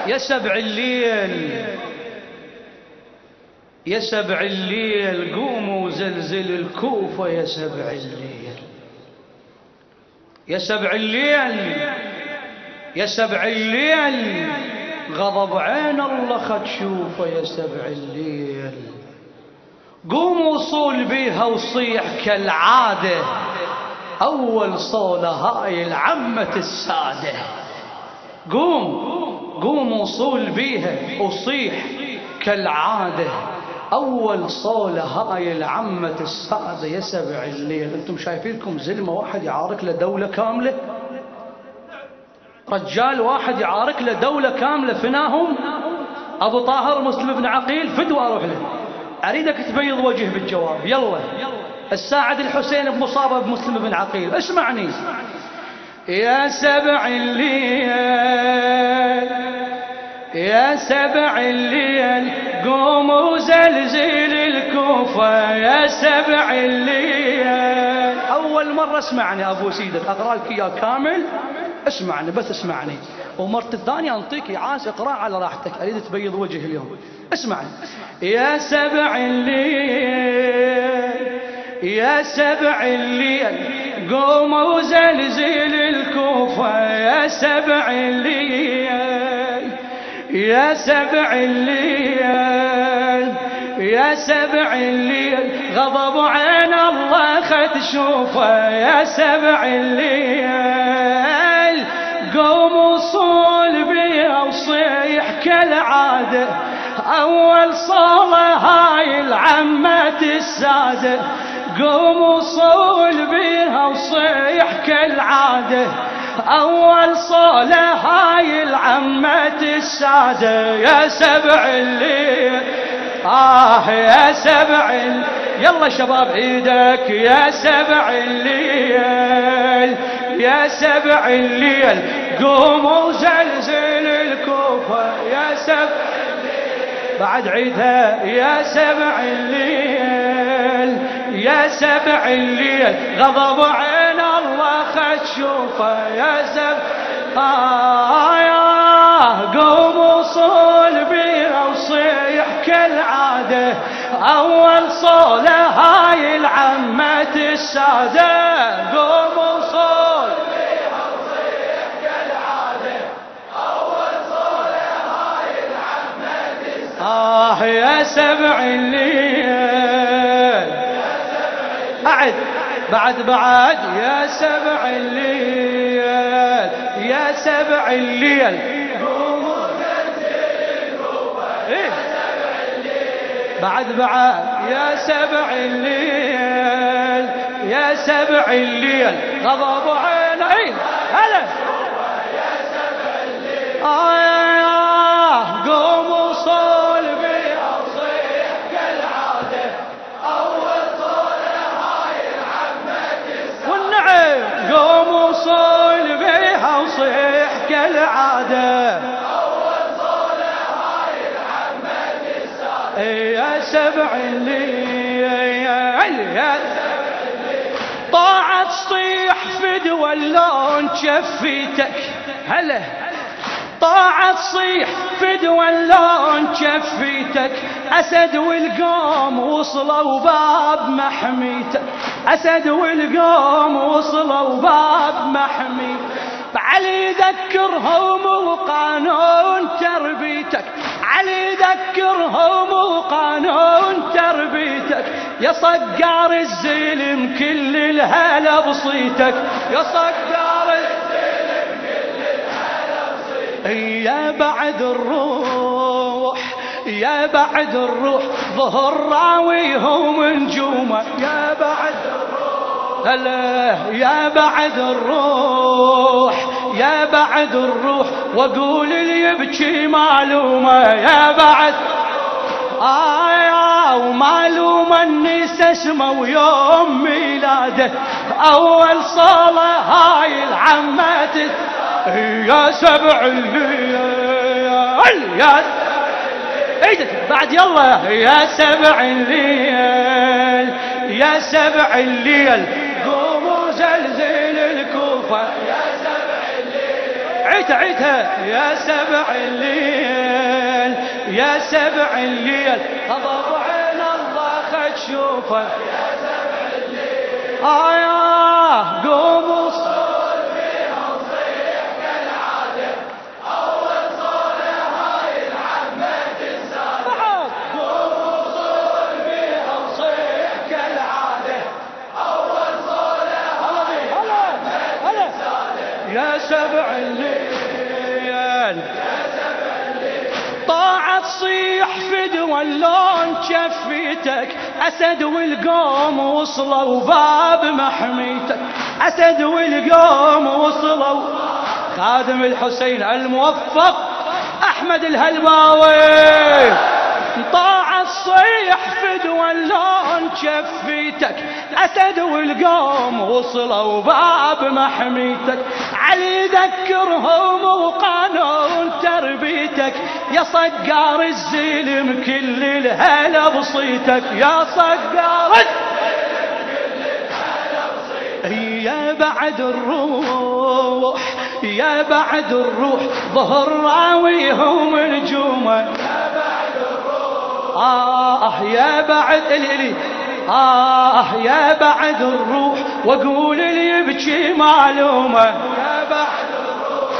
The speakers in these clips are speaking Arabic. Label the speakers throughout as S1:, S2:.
S1: يا سبع الليل يا سبع الليل قوموا زلزل الكوفة يا سبع الليل يا سبع الليل يا سبع الليل غضب عين الله خد شوفه يا سبع الليل قوم وصول بيها وصيح كالعادة أول صولة هاي العمة السادة قوم وصول بيها وصيح كالعادة أول صولة هاي العمة السادة يا سبع الليل. أنتم شايفينكم زلمة واحد يعارك له دولة كاملة؟ رجال واحد يعارك له دولة كاملة فناهم؟ أبو طاهر مسلم بن عقيل فدوى أروح له، أريدك تبيض وجه بالجواب. يلا الساعد الحسين بمصابة بمسلم بن عقيل اسمعني. يا سبع الليل يا سبع الليل قوموا زلزل الكوفة يا سبع الليل. أول مرة اسمعني أبو سيدك أقرأ لك إياه كامل، اسمعني بس اسمعني، ومرة الثانية أنطيك إعاز اقرأ على راحتك، أريد تبيض وجه اليوم. اسمعني. يا سبع الليل يا سبع الليل قوموا زلزل الكوفة يا سبع الليل يا سبع الليل يا سبع الليل غضب عين الله خد شوفه يا سبع الليل قوم صول بيها وصيح كالعادة أول صولة هاي العمة السادة قوم صول بيها وصيح كالعادة أول صولة هاي العمة السادة يا سبع الليل يا سبع الليل. يلا شباب عيدك يا سبع الليل يا سبع الليل قوموا زلزل الكوفة يا سبع الليل. بعد عيدها يا سبع الليل يا سبع الليل غضب عين الله خد شوفه يا سبع قوموا صول بيها وصيح كالعادة أول صولة هاي العمة السادة قوموا صول بيها وصيح كالعادة أول صولة هاي العمة السادة يا سبع الليل أعد بعد يا سبع الليل يا سبع الليل قوموا زلزل الكوفة يا سبع الليل. بعد يا سبع الليل يا سبع الليل غضب عين هلا يا سبع الليل قوموا صول بيها وصيح كالعادة أول صولة هاي العمة السادة والنعم قوموا صول بيها وصيح كالعادة أول صولة هاي العمة السادة يا سبع الليل يا سبع الليل. طاعت صيح فدوى اللون شفيتك هلا طاعت صيح فدوى اللون شفيتك أسد والقوم وصلوا باب محميتك أسد والقوم وصلوا باب محميتك. علي ذكرهم وقانون تربيتك علي ذكرهم وقانون تربيتك يا صقار الزلم كل الهلا بصيتك يا صقار الزلم كل الهلا بصيتك. يا بعد الروح يا بعد الروح ظهر راويهم نجومه يا بعد الروح هلا يا بعد الروح يا بعد الروح واقول اللي يبكي معلومه يا بعد ومعلومه النساء اسمه يوم ميلاده اول صاله هاي العمات يا سبع الليل يا ايدك بعد يلا يا سبع الليل يا سبع الليل قوموا زلزل الكوفة يا سبع الليل عيتها يا سبع الليل يا سبع الليل غضب عين الله خد شوفه يا سبع الليل يا قوم صول فيها وصيح كالعادة أول صولة هاي العمة السادة قوم صول فيها وصيح كالعادة أول صولة هاي العمة السادة يا سبع الليل طاعت صيح فدوى اللون شفيتك أسد والقوم وصلوا باب محميتك أسد والقوم وصلوا خادم الحسين الموفق أحمد الهلباوي طاعت صيح فدوى اللون شفيتك أسد والقوم وصلوا باب محميتك علي ذكرهم وقانون تربيتك يا صقار الزلم كل الهلا بصيتك يا صقار يا بعد الروح يا بعد الروح ظهر راويهم الجومة يا بعد الروح يا بعد الإلي يا بعد الروح واقول اللي يبكي معلومة يا بعد الروح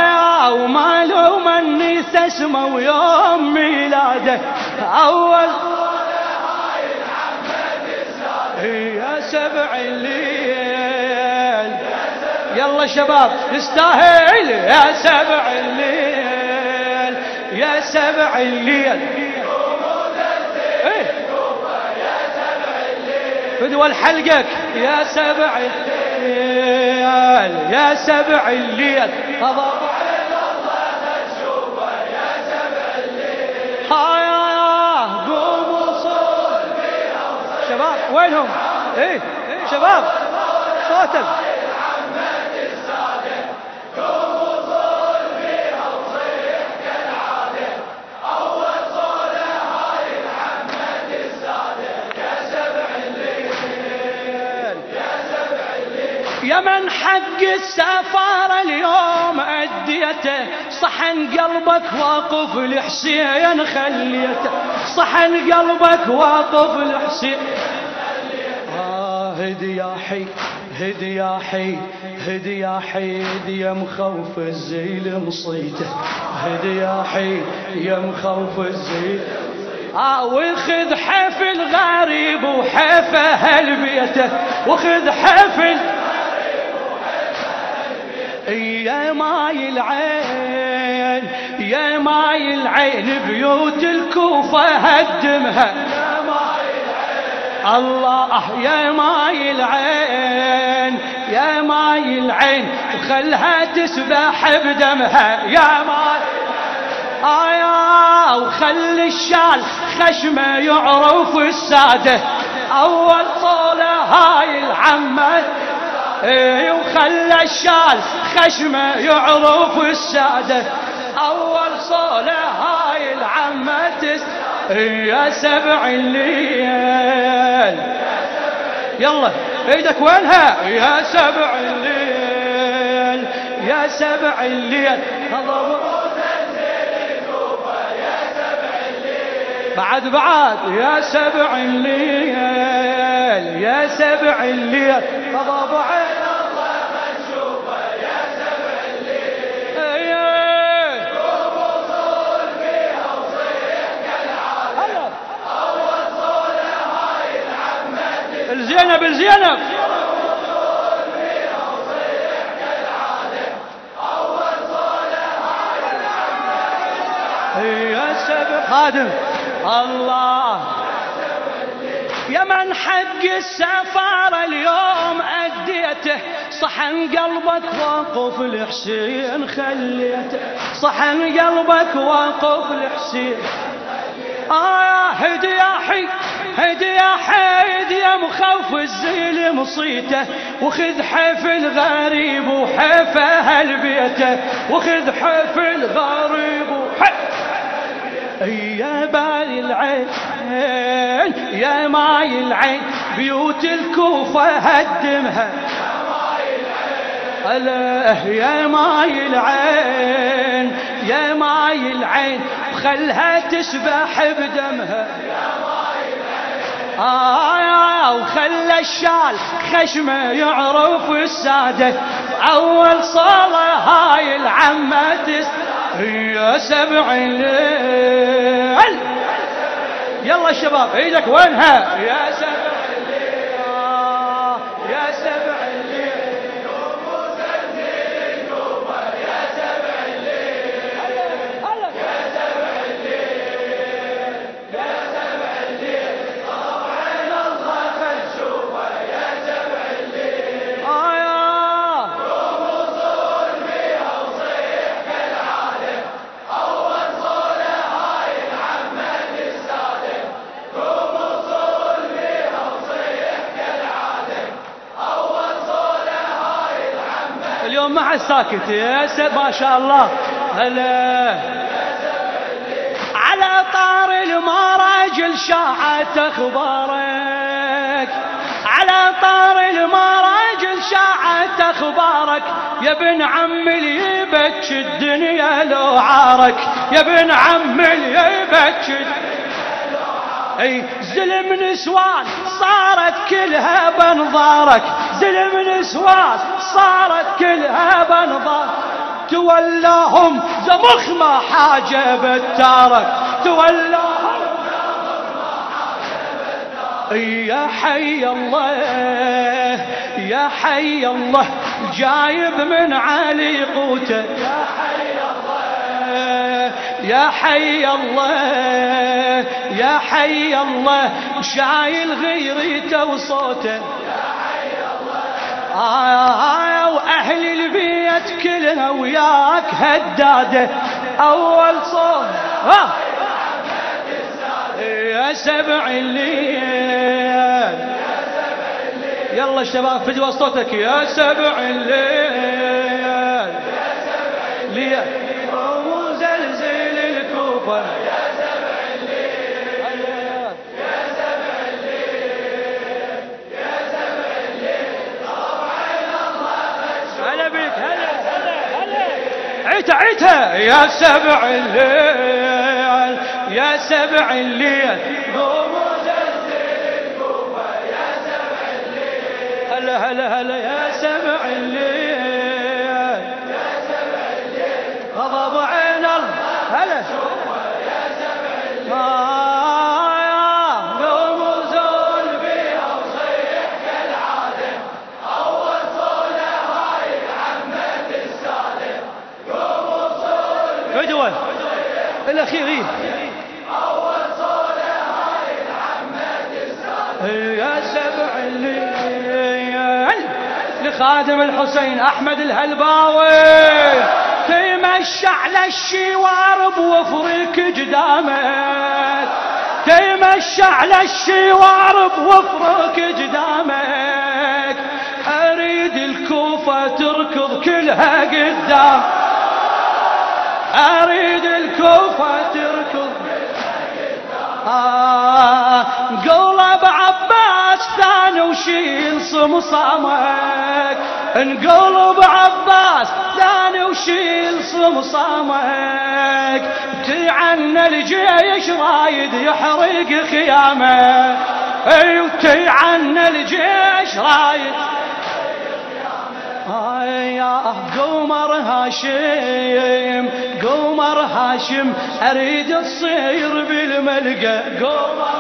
S1: يا ومعلومة اني سسمه ويوم ميلاده اول هاي الحمد السادة يا سبع الليل يلا شباب نستاهل يا سبع الليل يا سبع الليل فدوى الحلقك يا سبع الليل يا سبع الليل غضب عين الله تشوفه يا سبع الليل يا قوموا صول فيها شباب وينهم شباب صوتك يا من حق السفارة اليوم أديته صحن قلبك واقف لحسين خليته صحن قلبك واقف لحسين هدي يا حي هدي يا حي هدي يا حي هدي يا مخوف الزيل مصيته هدي يا حي يا مخوف الزيل وخذ حفل غريب وحفه اهل بيته وخذ حفل يا ماي العين يا ماي العين بيوت الكوفة هدمها يا ماي العين الله يا ماي العين يا ماي العين وخلها تسبح بدمها يا ماي وخل الشال خشمه يعرف السادة أول صولة هاي العمة وخلى الشال خشمه يعرف السادة أول صولة هاي العمة يا سبع الليل يلا ايدك وينها يا سبع الليل يا سبع الليل بعد يا سبع الليل يا سبع الليل غضب عين الله مشوفه يا سبع الليل قوموا صول فيها وصيح كالعادة أول صولة هاي العمة الزينب الزينب قوموا صول فيها وصيح كالعادة أول صولة هاي العمة يا سبع خادم الله يا من حق السفارة اليوم أديته صحن قلبك واقف لحسين خليته صحن قلبك واقف لحسين هدي يا حي هدي يا حي هدي يا مخوف الزيل مصيته وخذ حفل غريب وحفه اهل بيته وخذ حفل غريب وحفه يا بالي العين يا ماي العين بيوت الكوفة هدمها ألا يا ماي العين يا ماي العين خلها تسبح بدمها وخلى الشال خشمه يعرف السادة أول صلاة هاي العمة يا سبع الليل. يلا الشباب ايدك وينها يا سبع الليل يا سبع الليل يا سبع الليل يا سبع الليل يا سبع الليل طبعا الله خلشوفه يا سبع الليل قوم وصول بيها وصيح كالعادة أول صولة هاي العمة السادة قوم وصول بيها وصيح كالعادة أول صولة هاي العمة. اليوم ما حد ساكت يا سب ما شاء الله. هلا على طار المراجل شاعت اخبارك على طار المراجل شاعت اخبارك يا ابن عم اللي يبكي الدنيا لو عارك يا ابن عم اللي يبكي اي زلم نسوان صارت كلها بنظارك زلم نسوان صارت كلها بنظارك تولاهم زمخ ما حاجة بالتارك تولاهم يا حي الله يا حي الله جايب من علي قوته يا حي الله يا حي الله يا حي الله شايل غيرته وصوته وأهل البيت كلها وياك هدادة أول صوت يا سبع الليل يلا الشباب فدوا صوتك يا سبع الليل ليه وزلزل الكوفة يا سبع الليل يا سبع الليل يا سبع الليل طبعا الله هلا بيك هلا عيتها عيتها يا سبع الليل يا سبع الليل قوم وزلزل الكوفة يا سبع الليل هلا هلا هلا يا سبع الليل يا سبع الليل غضب عين الله هلا يا سبع الليل قوم وزول بيها وصيح كالعادة أول صولة هاي العمة السادة قوم وصول فدوة الأخير أول صولة هاي العمة السادة يا سبع الليل لخادم الحسين أحمد الهلباوي تمشى على الشوار بوفرك قدامك تمشى على الشوار بوفرك قدامك أريد الكوفة تركض كلها قدام أريد الكوفة تركض انقلب عباس ثاني وشيل صمصامك انقلب عباس ثاني وشيل صمصامك تعنى الجيش رايد يحرق خيامك ايوه تعنى الجيش رايد يا قمر هاشم قمر هاشم اريد تصير بالملقى قمر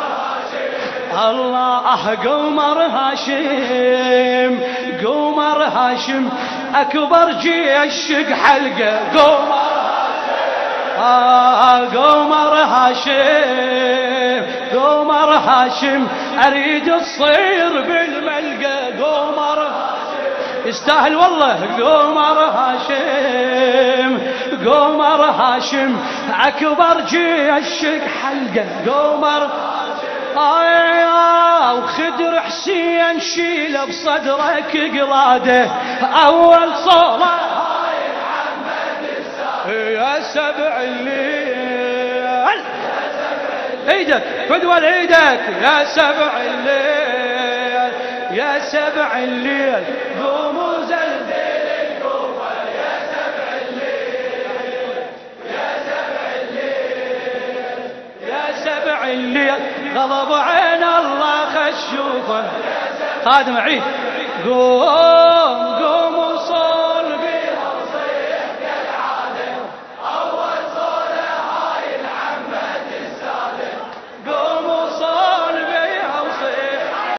S1: هاشم الله قمر هاشم قمر هاشم اكبر جيش حلقه قمر هاشم قمر هاشم اريد تصير بالملقى قمر يستاهل والله قمر هاشم قمر هاشم اكبر جيشك حلقه قمر وخدر حسين شيله بصدرك قلاده اول صوله هاي العمد يا سبع الليل ايدك فدوى ايدك يا سبع الليل يا سبع الليل قوم وزلزل الليل غضب عين الله خشوفه. خادم عيد قوم